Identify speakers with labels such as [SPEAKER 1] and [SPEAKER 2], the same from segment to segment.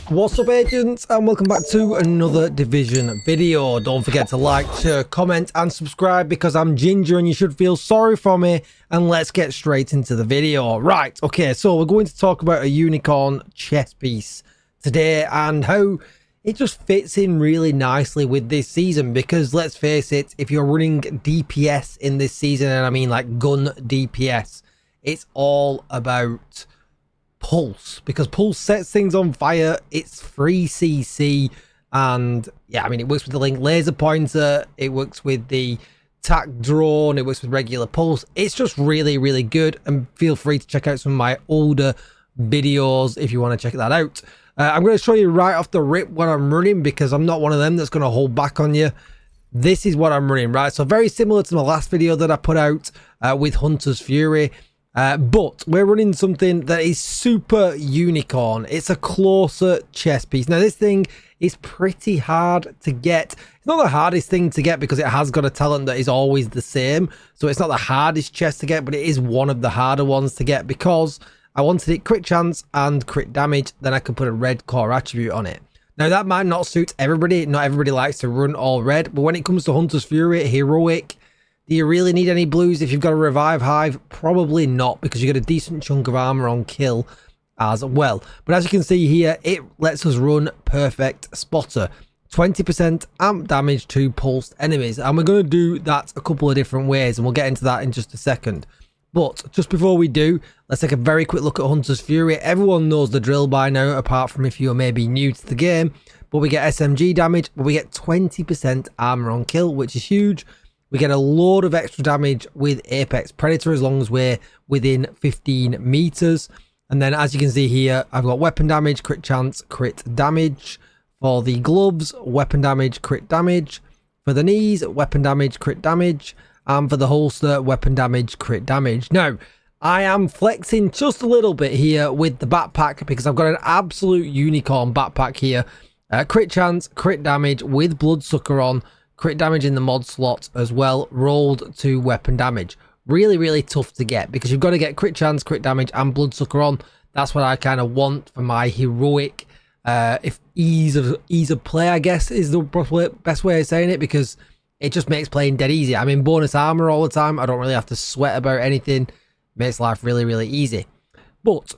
[SPEAKER 1] What's up, agents, and welcome back to another Division video. Don't forget to like, share, comment and subscribe because I'm Ginger and you should feel sorry for me. And let's get straight into the video. Right, okay, so we're going to talk about a unicorn chess piece today and how it just fits in really nicely with this season, because let's face it, if you're running DPS in this season, and I mean like gun DPS, it's all about Pulse, because Pulse sets things on fire. It's free CC, and yeah, I mean, it works with the Link laser pointer, it works with the tac drone, it works with regular Pulse. It's just really good, and feel free to check out some of my older videos if you want to check that out. I'm going to show you right off the rip what I'm running, because I'm not one of them that's going to hold back on you. This is what I'm running, right? So very similar to my last video that I put out with Hunter's Fury. But we're running something that is super unicorn. It's a closer chess piece. Now, this thing is pretty hard to get. It's not the hardest thing to get because it has got a talent that is always the same. So it's not the hardest chess to get, but it is one of the harder ones to get because I wanted it crit chance and crit damage. Then I can put a red core attribute on it. Now, that might not suit everybody. Not everybody likes to run all red. But when it comes to Hunter's Fury, Heroic, do you really need any blues if you've got a Revive Hive? Probably not, because you get a decent chunk of armor on kill as well. But as you can see here, it lets us run Perfect Spotter. 20% amp damage to pulsed enemies. And we're going to do that a couple of different ways, and we'll get into that in just a second. But just before we do, let's take a very quick look at Hunter's Fury. Everyone knows the drill by now, apart from if you're maybe new to the game. But we get SMG damage, but we get 20% armor on kill, which is huge. We get a load of extra damage with Apex Predator as long as we're within 15 meters. And then as you can see here, I've got weapon damage, crit chance, crit damage. For the gloves, weapon damage, crit damage. For the knees, weapon damage, crit damage. And for the holster, weapon damage, crit damage. Now, I am flexing just a little bit here with the backpack because I've got an absolute unicorn backpack here. Crit chance, crit damage with Bloodsucker on. Crit damage in the mod slot as well, rolled to weapon damage. Really tough to get because you've got to get crit chance, crit damage and Bloodsucker on. That's what I kind of want for my heroic. If ease of play, I guess, is the best way of saying it, because it just makes playing dead easy. I'm in bonus armor all the time. I don't really have to sweat about anything. Makes life really easy. But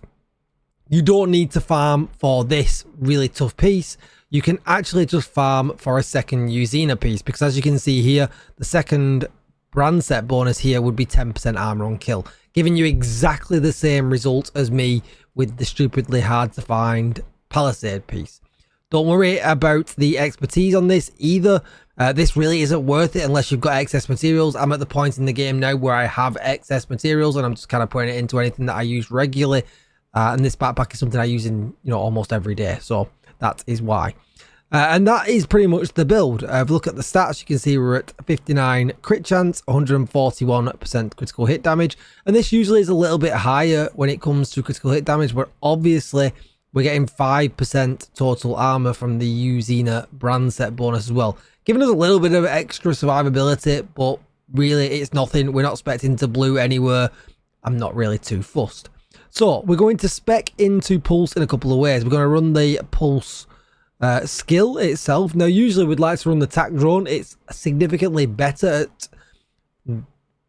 [SPEAKER 1] you don't need to farm for this really tough piece. You can actually just farm for a second Uzina piece, because as you can see here, the second brand set bonus here would be 10% armor on kill, giving you exactly the same result as me with the stupidly hard to find Palisade piece. Don't worry about the expertise on this either. This really isn't worth it unless you've got excess materials. I'm at the point in the game now where I have excess materials and I'm just kind of putting it into anything that I use regularly. And this backpack is something I use in, almost every day. So that is why. And that is pretty much the build. If you look at the stats, you can see we're at 59 crit chance, 141% critical hit damage. And this usually is a little bit higher when it comes to critical hit damage, but obviously we're getting 5% total armor from the Uzina brand set bonus as well, giving us a little bit of extra survivability, but really it's nothing. We're not expecting to blue anywhere. I'm not really too fussed. So we're going to spec into Pulse in a couple of ways. We're going to run the Pulse skill itself. Now, usually we'd like to run the tac drone. It's significantly better at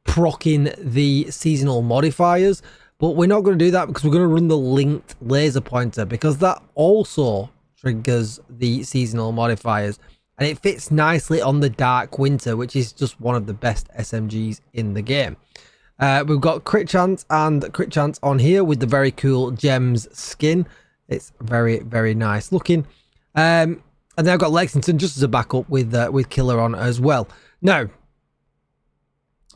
[SPEAKER 1] proccing the seasonal modifiers, but we're not going to do that because we're going to run the linked laser pointer, because that also triggers the seasonal modifiers, and it fits nicely on the Dark Winter, which is just one of the best SMGs in the game. We've got crit chance and crit chance on here with the very cool gems skin. It's very nice looking. And then I've got Lexington just as a backup with Killer on as well. Now,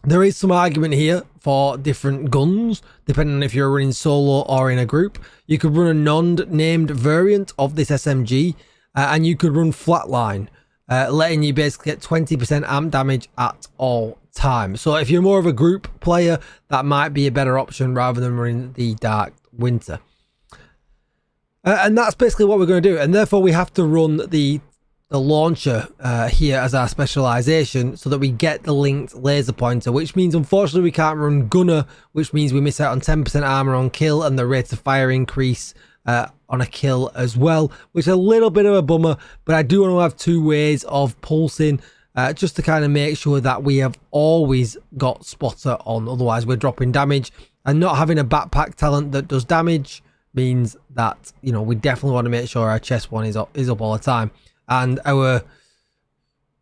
[SPEAKER 1] there is some argument here for different guns, depending on if you're running solo or in a group. You could run a non-named variant of this SMG, and you could run Flatline, letting you basically get 20% amp damage at all times. So if you're more of a group player, that might be a better option rather than running the Dark Winter. And that's basically what we're going to do, and therefore we have to run the launcher here as our specialization so that we get the linked laser pointer, which means unfortunately we can't run gunner, which means we miss out on 10% armor on kill and the rate of fire increase on on a kill as well, which is a little bit of a bummer, but I do want to have 2 ways of pulsing just to kind of make sure that we have always got spotter on, otherwise we're dropping damage, and not having a backpack talent that does damage means that, you know, we definitely want to make sure our chest one is up all the time. And our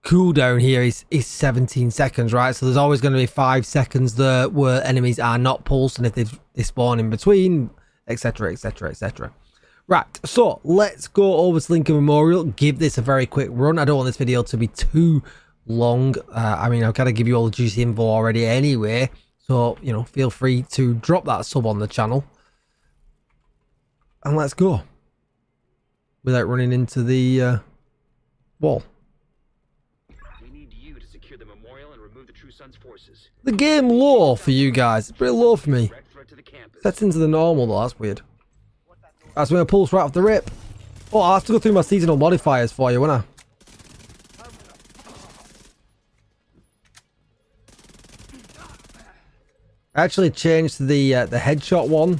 [SPEAKER 1] cooldown here is 17 seconds, right? So there's always going to be 5 seconds there where enemies are not pulsed, and if they spawn in between, etc, etc, etc. Right, so let's go over to Lincoln Memorial, give this a very quick run. I don't want this video to be too long. I mean, I've got to give you all the juicy info already anyway, so, you know, feel free to drop that sub on the channel. And let's go. Without running into the wall.
[SPEAKER 2] We need you to secure the memorial and remove the True Sun's forces.
[SPEAKER 1] The game low for you guys. It's pretty low for me. Sets into the normal though, that's weird. Right, so we're going to pulse right off the rip. Oh, I'll have to go through my seasonal modifiers for you, won't I actually changed to the headshot one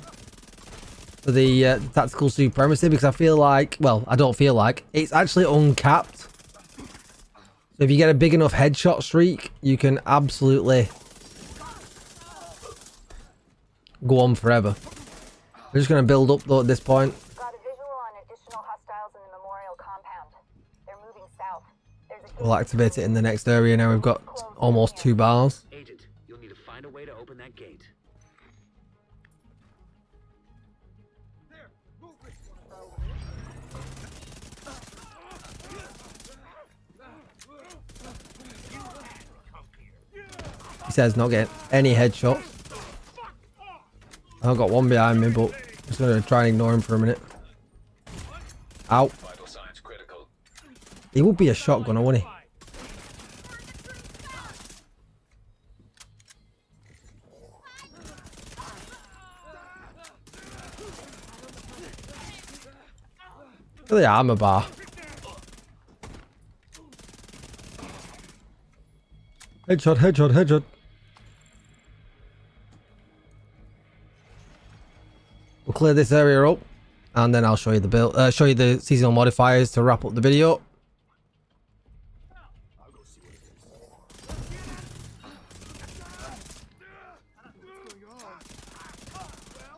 [SPEAKER 1] for the tactical supremacy, because I feel like, well, I don't feel like, it's actually uncapped. So if you get a big enough headshot streak, you can absolutely go on forever. We're just going to build up though at this point.
[SPEAKER 3] Got a visual on additional hostiles in the memorial compound. They're moving south.
[SPEAKER 1] We'll activate it in the next area now. We've got almost 2 bars.
[SPEAKER 2] Agent, you'll need to find a way to open that gate.
[SPEAKER 1] He says not getting any headshots. I've got one behind me, but I'm just going to try and ignore him for a minute. Ow.
[SPEAKER 2] Vital signs critical.
[SPEAKER 1] He would be a shotgunner, wouldn't he? Look at the armor bar. Headshot, headshot, headshot. We'll clear this area up, and then I'll show you the build, show you the seasonal modifiers to wrap up the video.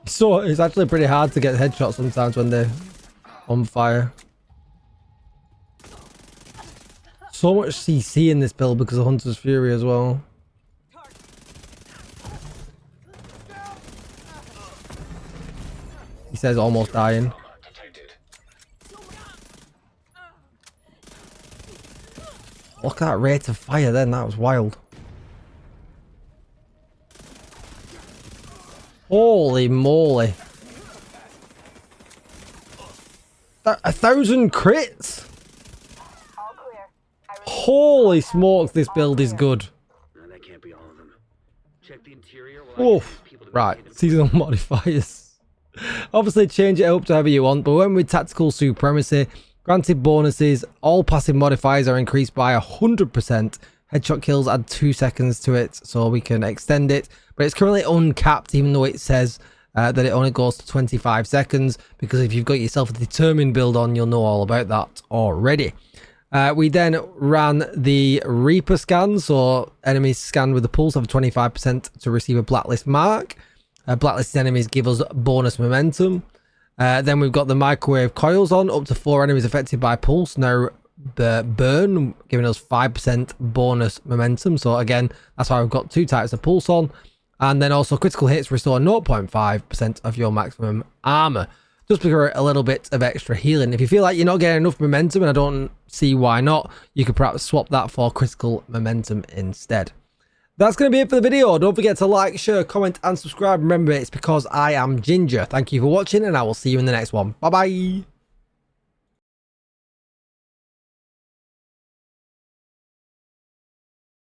[SPEAKER 1] So it's actually pretty hard to get headshots sometimes when they're on fire. So much CC in this build because of Hunter's Fury as well. He says almost dying. Look at that rate of fire then, that was wild. Holy moly. 1,000 crits? Holy smokes, this build is good.
[SPEAKER 2] No, that can't be all of them. Check the interior while
[SPEAKER 1] Oof. Right, seasonal modifiers. Obviously change it up to however you want, but when with tactical supremacy, granted bonuses, all passive modifiers are increased by 100%. Headshot kills add 2 seconds to it, so we can extend it. But it's currently uncapped, even though it says that it only goes to 25 seconds, because if you've got yourself a determined build on, you'll know all about that already. We then ran the Reaper scan, so enemies scanned with the pulse have 25% to receive a blacklist mark. Blacklisted enemies give us bonus momentum. Then we've got the microwave coils on, up to 4 enemies affected by pulse. Now the burn, giving us 5% bonus momentum. So again, that's why we've got 2 types of pulse on. And then also critical hits restore 0.5% of your maximum armor, just for a little bit of extra healing. If you feel like you're not getting enough momentum, and I don't see why not, you could perhaps swap that for critical momentum instead. That's going to be it for the video. Don't forget to like, share, comment, and subscribe. Remember, it's because I am Ginger. Thank you for watching, and I will see you in the next one. Bye-bye.